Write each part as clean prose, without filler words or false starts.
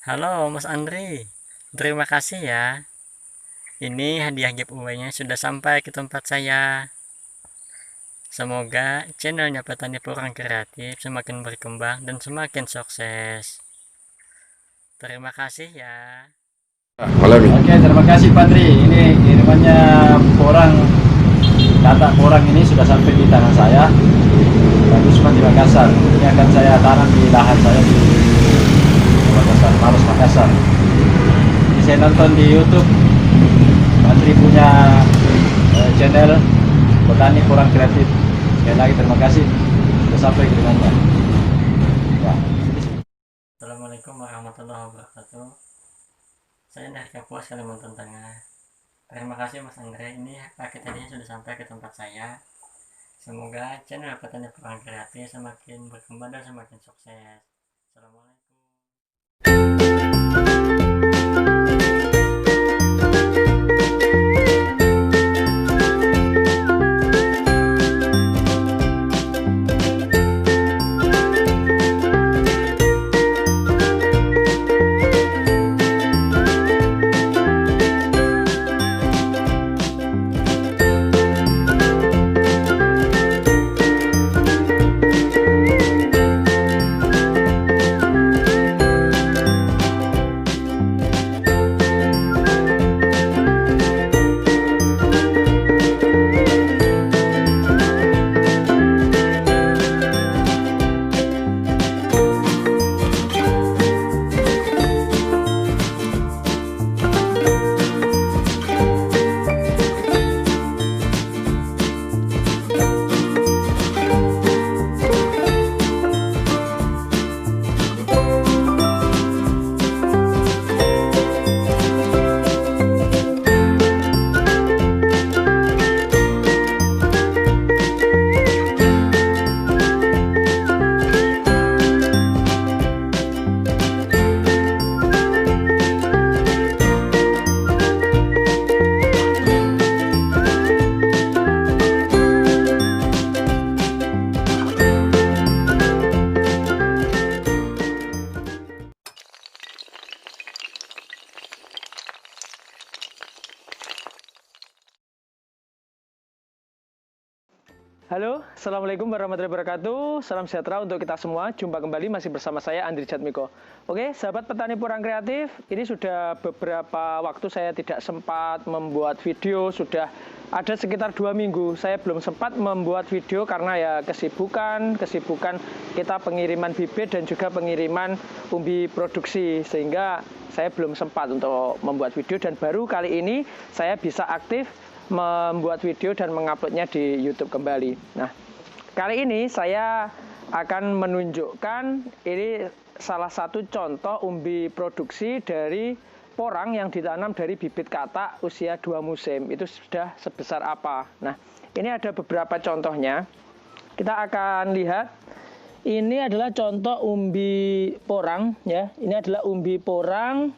Halo Mas Andri, terima kasih ya. Ini hadiah giveaway-nya sudah sampai ke tempat saya. Semoga channelnya Petani Porang Kreatif semakin berkembang dan semakin sukses. Terima kasih ya. Oke, terima kasih Patri. Ini kirimannya porang, kata porang ini sudah sampai di tangan saya. Bagus di Makassar. Ini akan saya tanam di lahan saya di Makassar, Maros Makassar. Ini saya nonton di YouTube. Patri punya channel Petani Porang Kreatif. Sekali lagi terima kasih sudah sampai kirimannya. Ya. Assalamualaikum warahmatullahi wabarakatuh. Saya dari Kapuas, Kalimantan Tengah. Terima kasih Mas Andre, ini paket hadiahnya sudah sampai ke tempat saya. Semoga channel Petani Porang Kreatif semakin berkembang dan semakin sukses. Assalamualaikum. Halo, Assalamualaikum warahmatullahi wabarakatuh. Salam sejahtera untuk kita semua. Jumpa kembali masih bersama saya Andri Jatmiko. Oke, sahabat petani porang kreatif, ini sudah beberapa waktu saya tidak sempat membuat video. Sudah ada sekitar 2 minggu saya belum sempat membuat video karena ya kesibukan kita pengiriman bibit dan juga pengiriman umbi produksi, sehingga saya belum sempat untuk membuat video, dan baru kali ini saya bisa aktif membuat video dan menguploadnya di YouTube kembali. Nah, kali ini saya akan menunjukkan ini salah satu contoh umbi produksi dari porang yang ditanam dari bibit katak usia 2 musim. Itu sudah sebesar apa? Nah, ini ada beberapa contohnya. Kita akan lihat. Ini adalah contoh umbi porang ya. Ini adalah umbi porang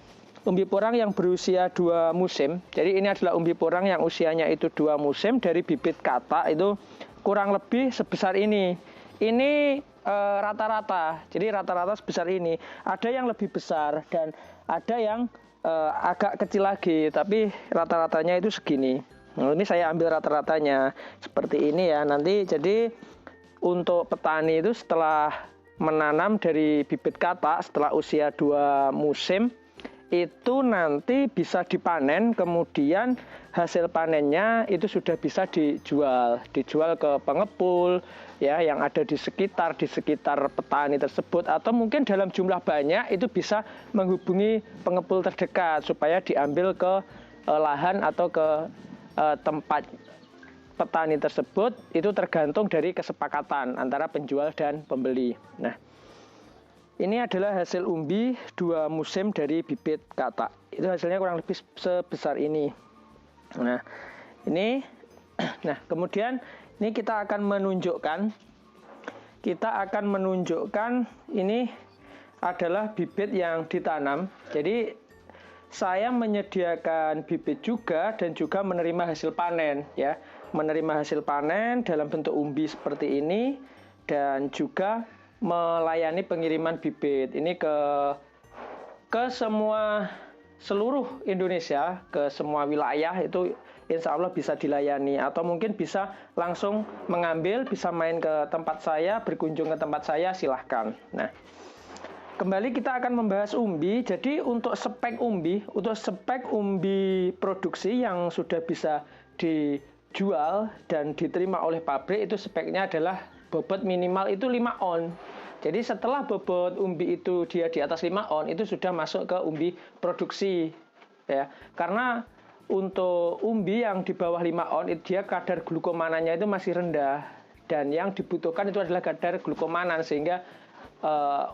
yang berusia 2 musim. Jadi ini adalah umbi porang yang usianya itu 2 musim dari bibit katak, itu kurang lebih sebesar ini. Ini rata-rata. Jadi rata-rata sebesar ini. Ada yang lebih besar dan ada yang agak kecil lagi, tapi rata-ratanya itu segini. Nah, ini saya ambil rata-ratanya seperti ini ya. Nanti jadi untuk petani itu setelah menanam dari bibit katak setelah usia 2 musim, itu nanti bisa dipanen, kemudian hasil panennya itu sudah bisa dijual ke pengepul ya yang ada di sekitar petani tersebut, atau mungkin dalam jumlah banyak itu bisa menghubungi pengepul terdekat supaya diambil ke lahan atau ke tempat petani tersebut. Itu tergantung dari kesepakatan antara penjual dan pembeli. Nah, ini adalah hasil umbi 2 musim dari bibit katak. Itu hasilnya kurang lebih sebesar ini. Nah, ini nah, kemudian ini kita akan menunjukkan ini adalah bibit yang ditanam. Jadi saya menyediakan bibit juga dan juga menerima hasil panen ya. Menerima hasil panen dalam bentuk umbi seperti ini, dan juga melayani pengiriman bibit ini ke ke seluruh Indonesia, ke semua wilayah itu insya Allah bisa dilayani, atau mungkin bisa langsung mengambil, bisa main ke tempat saya, berkunjung ke tempat saya, silahkan. Nah, kembali kita akan membahas umbi. Jadi untuk spek umbi produksi yang sudah bisa dijual dan diterima oleh pabrik, itu speknya adalah bobot minimal itu 5 on. Jadi setelah bobot umbi itu dia di atas 5 on, itu sudah masuk ke umbi produksi ya. Karena untuk umbi yang di bawah 5 on itu dia kadar glukomanannya itu masih rendah, dan yang dibutuhkan itu adalah kadar glukomanan, sehingga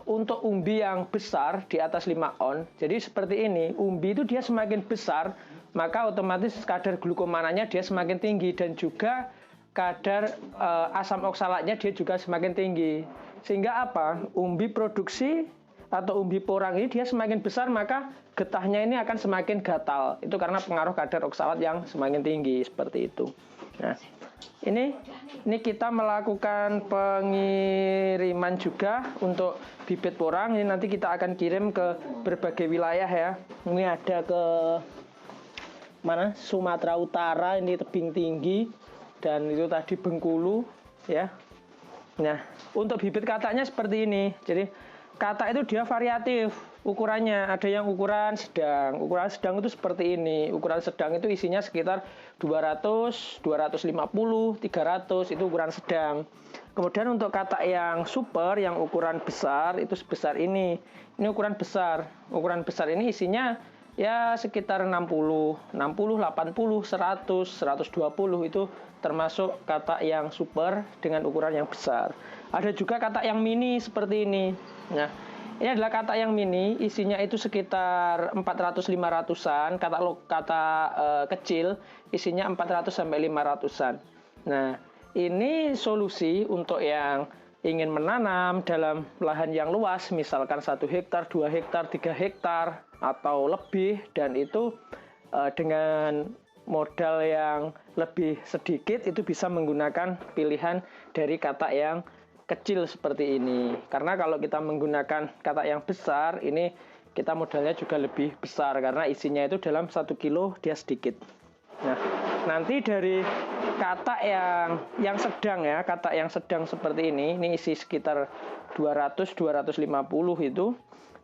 untuk umbi yang besar di atas 5 on, jadi seperti ini, umbi itu dia semakin besar, maka otomatis kadar glukomanannya dia semakin tinggi, dan juga kadar asam oksalatnya dia juga semakin tinggi. Sehingga apa? Umbi produksi atau umbi porang ini dia semakin besar, maka getahnya ini akan semakin gatal. Itu karena pengaruh kadar oksalat yang semakin tinggi, seperti itu. Nah, ini kita melakukan pengiriman juga untuk bibit porang. Ini nanti kita akan kirim ke berbagai wilayah ya. Ini ada ke mana? Sumatera Utara, ini tebing tinggi, dan itu tadi Bengkulu ya. Nah, untuk bibit kataknya seperti ini. Jadi katak itu dia variatif ukurannya. Ada yang ukuran sedang. Ukuran sedang itu seperti ini. Ukuran sedang itu isinya sekitar 200, 250, 300, itu ukuran sedang. Kemudian untuk katak yang super, yang ukuran besar, itu sebesar ini. Ini ukuran besar. Ukuran besar ini isinya ya sekitar 60, 80, 100, 120, itu termasuk katak yang super dengan ukuran yang besar. Ada juga katak yang mini seperti ini. Nah, ini adalah katak yang mini, isinya itu sekitar 400-500an, katak kecil isinya 400 sampai 500an. Nah, ini solusi untuk yang ingin menanam dalam lahan yang luas, misalkan 1 hektar, 2 hektar, 3 hektar, atau lebih, dan itu dengan modal yang lebih sedikit, itu bisa menggunakan pilihan dari katak yang kecil seperti ini. Karena kalau kita menggunakan katak yang besar, ini kita modalnya juga lebih besar, karena isinya itu dalam 1 kilo dia sedikit. Nah, nanti dari katak yang sedang ya, katak yang sedang seperti ini isi sekitar 200-250, itu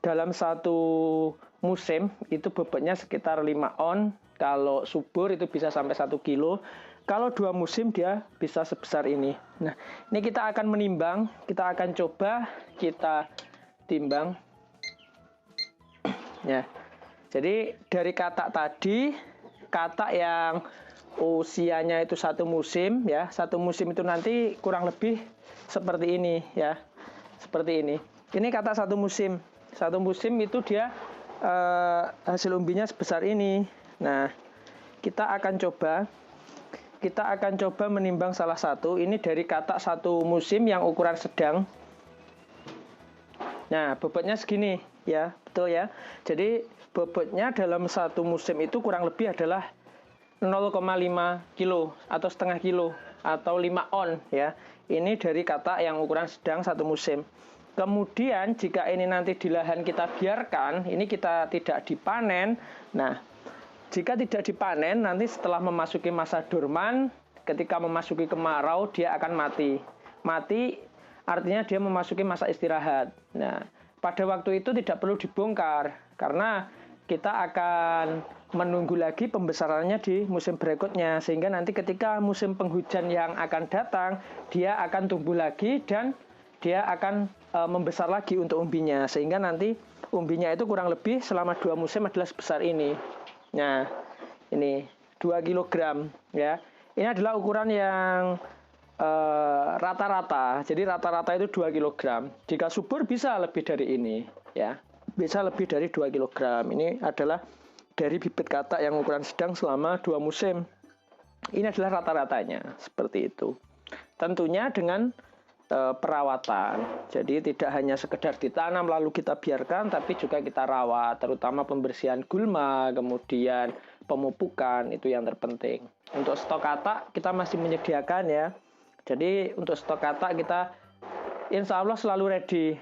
dalam 1 musim itu bobotnya sekitar 5 on. Kalau subur itu bisa sampai 1 kilo. Kalau 2 musim dia bisa sebesar ini. Nah, ini kita akan menimbang, kita akan coba kita timbang. Ya. Jadi dari katak tadi, katak yang usianya itu 1 musim ya, 1 musim itu nanti kurang lebih seperti ini ya. Seperti ini. Ini katak 1 musim. 1 musim itu dia hasil umbinya sebesar ini. Nah, kita akan coba menimbang salah satu. Ini dari katak 1 musim yang ukuran sedang. Nah, bobotnya segini ya, betul ya. Jadi bobotnya dalam 1 musim itu kurang lebih adalah 0,5 kilo atau setengah kilo atau 5 on ya. Ini dari katak yang ukuran sedang 1 musim. Kemudian jika ini nanti di lahan kita biarkan, ini kita tidak dipanen. Nah, jika tidak dipanen, nanti setelah memasuki masa dorman, ketika memasuki kemarau, dia akan mati. Mati artinya dia memasuki masa istirahat. Nah, pada waktu itu tidak perlu dibongkar, karena kita akan menunggu lagi pembesarannya di musim berikutnya. Sehingga nanti ketika musim penghujan yang akan datang, dia akan tumbuh lagi dan dia akan membesar lagi untuk umbinya. Sehingga nanti umbinya itu kurang lebih selama 2 musim adalah sebesar ini. Nah, ini 2 kg ya. Ini adalah ukuran yang rata-rata. Jadi rata-rata itu 2 kg. Jika subur bisa lebih dari ini ya. Bisa lebih dari 2 kg. Ini adalah dari bibit katak yang ukuran sedang selama 2 musim. Ini adalah rata-ratanya seperti itu. Tentunya dengan perawatan. Jadi tidak hanya sekedar ditanam lalu kita biarkan, tapi juga kita rawat, terutama pembersihan gulma, kemudian pemupukan, itu yang terpenting. Untuk stok katak kita masih menyediakan ya. Jadi untuk stok katak kita insya Allah selalu ready.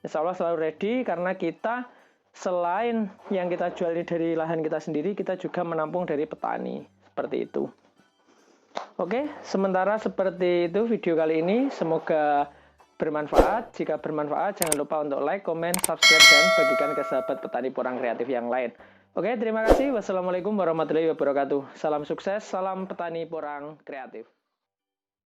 Insya Allah selalu ready, karena kita selain yang kita jual ini dari lahan kita sendiri, kita juga menampung dari petani. Seperti itu. Oke, sementara seperti itu video kali ini. Semoga bermanfaat. Jika bermanfaat, jangan lupa untuk like, comment, subscribe, dan bagikan ke sahabat petani porang kreatif yang lain. Oke, terima kasih. Wassalamualaikum warahmatullahi wabarakatuh. Salam sukses, salam petani porang kreatif.